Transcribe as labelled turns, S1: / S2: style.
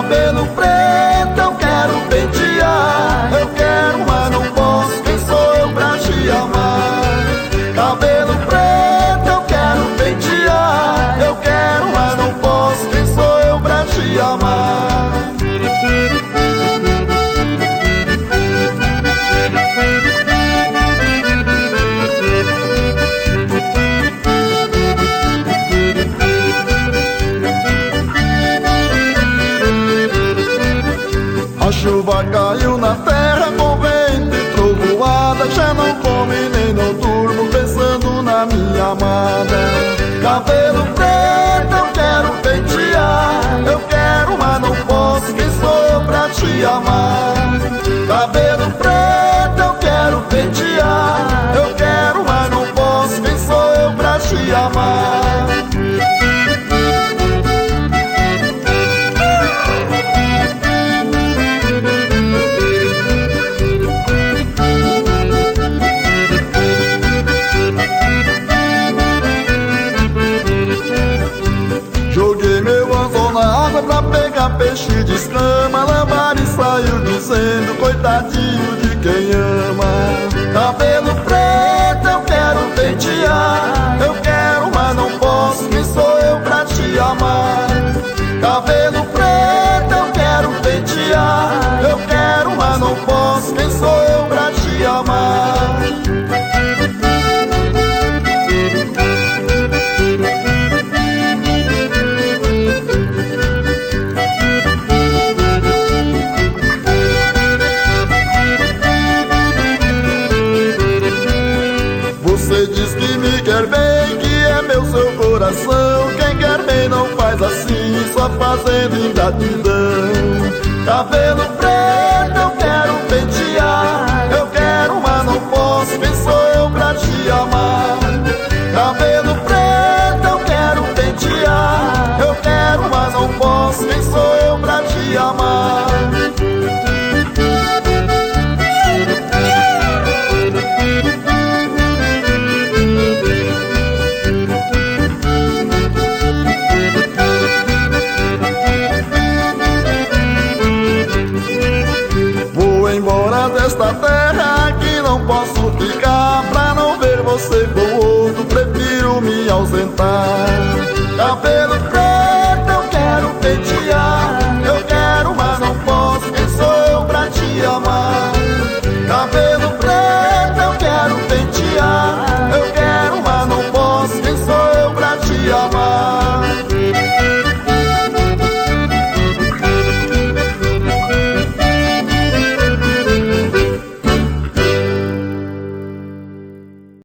S1: Cabelo preto eu quero pentear, eu quero, mas não posso, quem sou eu pra te amar? Cabelo preto eu quero pentear, eu quero, mas não posso, quem sou eu pra te amar? A chuva caiu na terra com vento e trovoada, já não come nem não durmo pensando na minha amada. Cabelo preto eu quero pentear, eu quero, mas não posso, quem sou eu pra te amar? Cabelo preto eu quero pentear, eu quero, mas não posso, quem sou eu pra te amar? Joguei meu anzol na água pra pegar peixe de escama, lambari saiu dizendo, coitadinho de quem ama. Cabelo preto eu quero pentear, eu quero, mas não posso, quem sou eu pra te amar? Cabelo preto eu quero pentear, eu quero, mas não posso, quem sou eu pra te amar? Você diz que me quer bem, que é meu seu coração. Quem quer bem não faz assim, só fazendo ingratidão. Cabelo preto eu quero pentear, eu quero, mas não posso, quem sou eu pra te amar? Cabelo preto eu quero pentear, eu quero, mas não posso, quem sou eu pra te amar? Embora desta terra aqui não posso ficar, pra não ver você com outro prefiro me ausentar. Cabelo preto eu quero pentear, eu quero, mas não posso, quem sou eu pra te amar? Cabelo preto eu quero pentear, eu quero, mas não posso, quem sou eu pra te amar?